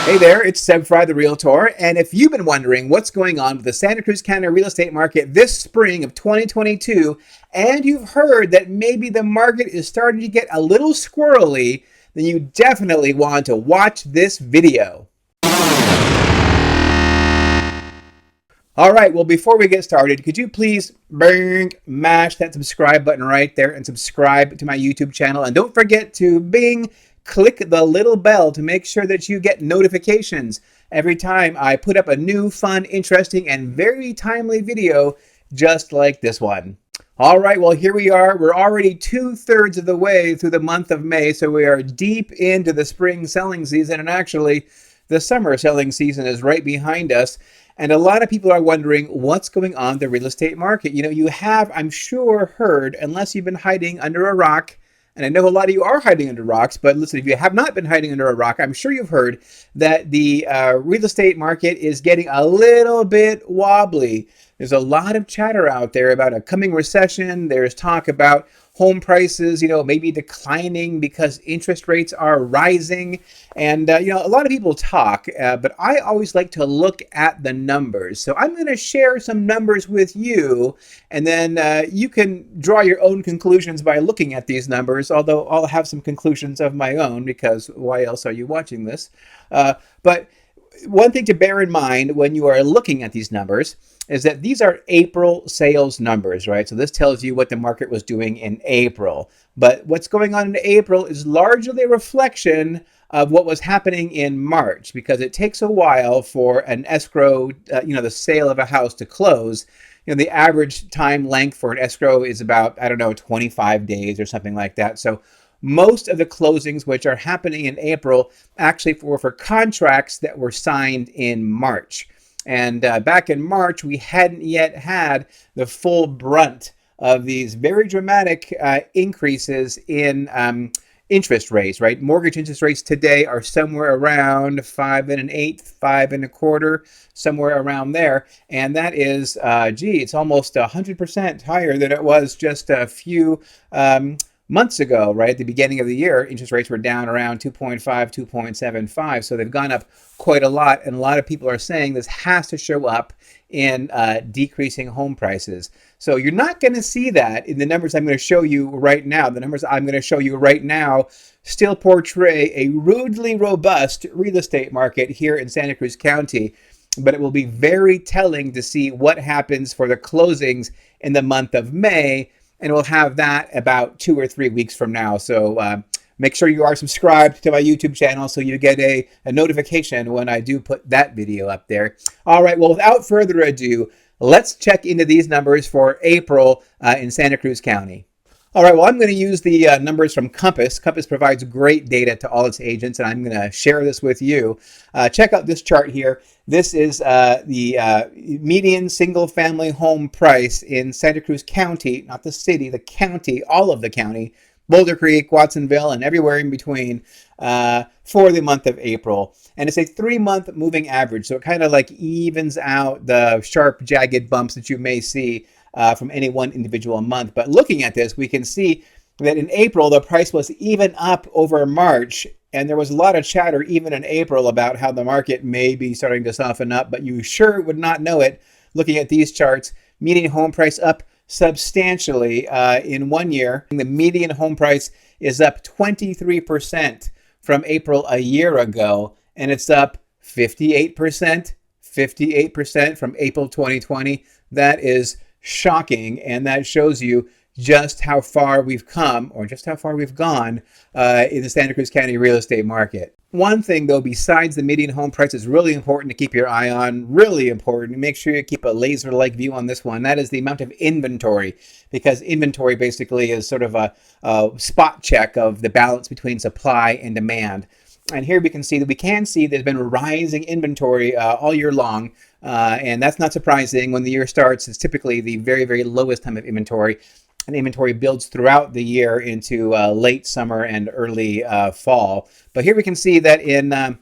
Hey there, it's Seb Fry, the Realtor, and if you've been wondering what's going on with the Santa Cruz County real estate market this spring of 2022, and you've heard that maybe the market is starting to get a little squirrely, then you definitely want to watch this video. All right, well, before we get started, could you please mash that subscribe button right there and subscribe to my YouTube channel, and don't forget to click the little bell to make sure that you get notifications every time I put up a new, fun, interesting, and very timely video just like this one. All right, well, here we are. We're already 2/3 of the way through the month of May, so we are deep into the spring selling season, and actually the summer selling season is right behind us. And a lot of people are wondering what's going on in the real estate market. You know, you have, I'm sure, heard, unless you've been hiding under a rock, and I know a lot of you are hiding under rocks, but listen, if you have not been hiding under a rock, I'm sure you've heard that the real estate market is getting a little bit wobbly. There's a lot of chatter out there about a coming recession. There's talk about home prices, maybe declining because interest rates are rising. And, a lot of people talk, but I always like to look at the numbers. So I'm going to share some numbers with you, and then you can draw your own conclusions by looking at these numbers, although I'll have some conclusions of my own, because why else are you watching this? But one thing to bear in mind when you are looking at these numbers is that these are April sales numbers, right? So this tells you what the market was doing in April. But what's going on in April is largely a reflection of what was happening in March, because it takes a while for an escrow, the sale of a house to close. The average time length for an escrow is about, 25 days or something like that. So most of the closings which are happening in April actually were for contracts that were signed in March. And back in March, we hadn't yet had the full brunt of these very dramatic increases in interest rates, right? Mortgage interest rates today are somewhere around 5 1/8, 5 1/4, somewhere around there. And that is, it's almost 100% higher than it was just a few months ago, right? At the beginning of the year, interest rates were down around 2.5, 2.75. So they've gone up quite a lot. And a lot of people are saying this has to show up in decreasing home prices. So you're not going to see that in the numbers I'm going to show you right now. The numbers I'm going to show you right now still portray a rudely robust real estate market here in Santa Cruz County. But it will be very telling to see what happens for the closings in the month of May. And we'll have that about 2 or 3 weeks from now. So make sure you are subscribed to my YouTube channel so you get a notification when I do put that video up there. All right, well, without further ado, let's check into these numbers for April in Santa Cruz County. All right, well, I'm going to use the numbers from Compass. Compass provides great data to all its agents, and I'm going to share this with you. Check out this chart here. This is the median single-family home price in Santa Cruz County, not the city, the county, all of the county, Boulder Creek, Watsonville, and everywhere in between for the month of April. And it's a 3-month moving average, so it kind of like evens out the sharp, jagged bumps that you may see from any one individual month. But looking at this, we can see that in April, the price was even up over March. And there was a lot of chatter even in April about how the market may be starting to soften up, but you sure would not know it looking at these charts. Median home price up substantially in 1 year. The median home price is up 23% from April a year ago, and it's up 58% from April 2020. That is shocking, and that shows you just how far we've come, or just how far we've gone in the Santa Cruz County real estate market. One thing, though, besides the median home price is really important to keep your eye on, really important, make sure you keep a laser-like view on this one. That is the amount of inventory, because inventory basically is sort of a spot check of the balance between supply and demand. And here we can see there's been rising inventory all year long. And that's not surprising. When the year starts, it's typically the very, very lowest time of inventory. And inventory builds throughout the year into late summer and early fall. But here we can see that in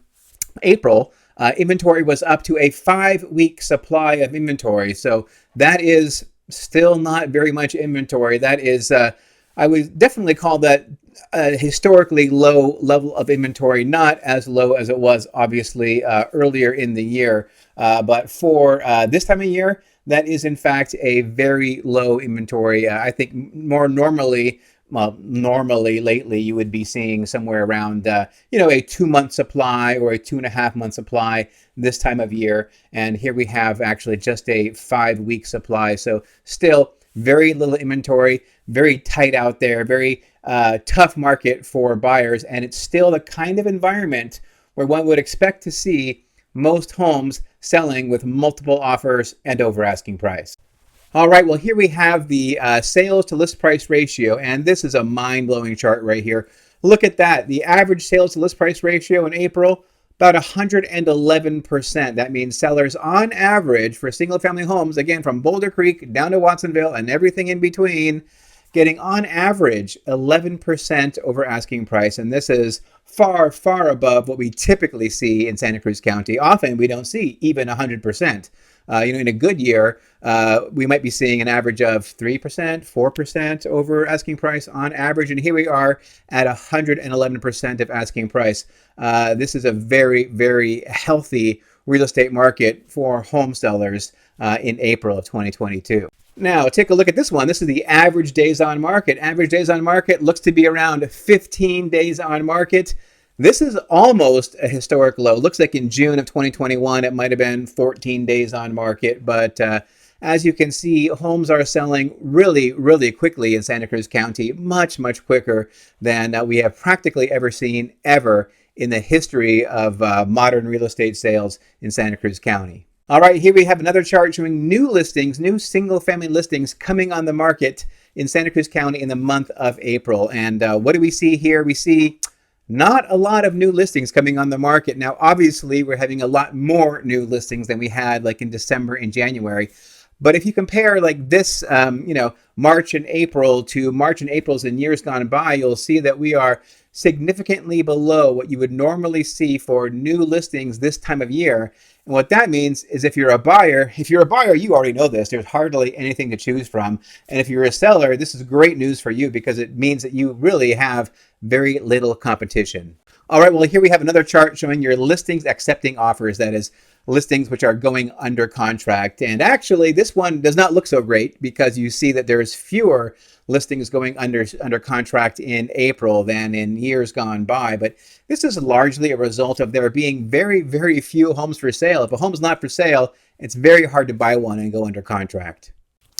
April, inventory was up to a 5-week supply of inventory. So that is still not very much inventory. That is, I would definitely call that a historically low level of inventory, not as low as it was obviously earlier in the year. But for this time of year, that is in fact a very low inventory. I think more normally, well, normally lately you would be seeing somewhere around, a 2 month supply or a 2.5 month supply this time of year. And here we have actually just a 5 week supply. So still very little inventory, very tight out there, very tough market for buyers. And it's still the kind of environment where one would expect to see most homes selling with multiple offers and over asking price. All right, well, here we have the sales to list price ratio, and this is a mind-blowing chart right here. Look at that. The average sales to list price ratio in April, about 111%. That means sellers on average for single-family homes, again, from Boulder Creek down to Watsonville and everything in between, getting on average 11% over asking price. And this is far, far above what we typically see in Santa Cruz County. Often we don't see even 100%. In a good year, we might be seeing an average of 3%, 4% over asking price on average. And here we are at 111% of asking price. This is a very, very healthy real estate market for home sellers in April of 2022. Now, take a look at this one. This is the average days on market. Average days on market looks to be around 15 days on market. This is almost a historic low. Looks like in June of 2021, it might have been 14 days on market. But as you can see, homes are selling really, really quickly in Santa Cruz County, much, much quicker than we have practically ever seen ever in the history of modern real estate sales in Santa Cruz County. All right, here we have another chart showing new listings, new single-family listings coming on the market in Santa Cruz County in the month of April. And what do we see here? We see not a lot of new listings coming on the market. Now, obviously, we're having a lot more new listings than we had like in December and January. But if you compare like this, March and April to March and April's in years gone by, you'll see that we are significantly below what you would normally see for new listings this time of year. And what that means is if you're a buyer, you already know this. There's hardly anything to choose from. And if you're a seller, this is great news for you because it means that you really have very little competition. All right, well, here we have another chart showing your listings accepting offers. That is, listings which are going under contract. And actually, this one does not look so great because you see that there's fewer listings going under contract in April than in years gone by. But this is largely a result of there being very, very few homes for sale. If a home's not for sale, it's very hard to buy one and go under contract.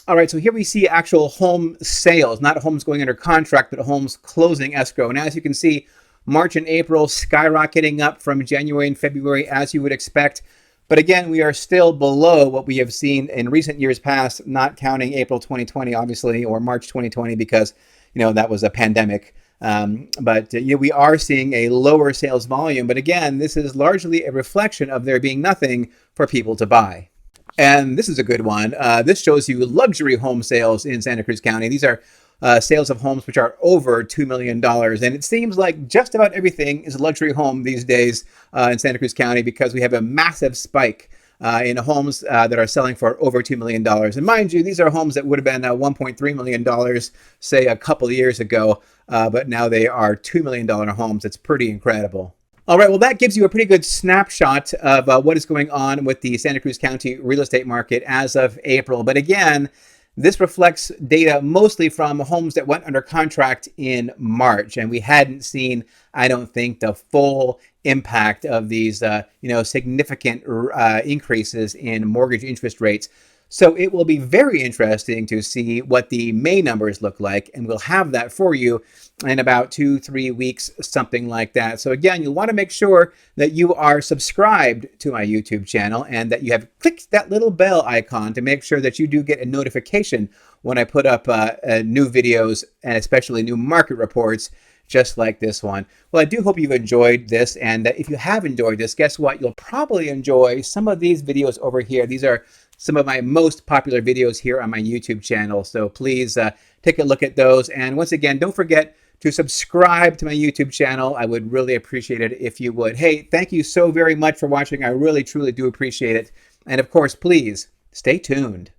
All right, so here we see actual home sales, not homes going under contract, but homes closing escrow. And as you can see, March and April skyrocketing up from January and February as you would expect. But again, we are still below what we have seen in recent years past, not counting April 2020, obviously, or March 2020, because, that was a pandemic. But we are seeing a lower sales volume. But again, this is largely a reflection of there being nothing for people to buy. And this is a good one. This shows you luxury home sales in Santa Cruz County. These are sales of homes which are over $2 million. And it seems like just about everything is a luxury home these days in Santa Cruz County because we have a massive spike in homes that are selling for over $2 million. And mind you, these are homes that would have been $1.3 million, say, a couple of years ago. But now they are $2 million homes. It's pretty incredible. All right, well, that gives you a pretty good snapshot of what is going on with the Santa Cruz County real estate market as of April. But again, this reflects data mostly from homes that went under contract in March. And we hadn't seen, I don't think, the full impact of these, significant increases in mortgage interest rates. So it will be very interesting to see what the May numbers look like. And we'll have that for you in about 2-3 weeks, something like that. So again, you'll want to make sure that you are subscribed to my YouTube channel and that you have clicked that little bell icon to make sure that you do get a notification when I put up new videos and especially new market reports just like this one. Well, I do hope you've enjoyed this. And if you have enjoyed this, guess what? You'll probably enjoy some of these videos over here. These are some of my most popular videos here on my YouTube channel. So please take a look at those. And once again, don't forget to subscribe to my YouTube channel. I would really appreciate it if you would. Hey, thank you so very much for watching. I really, truly do appreciate it. And of course, please stay tuned.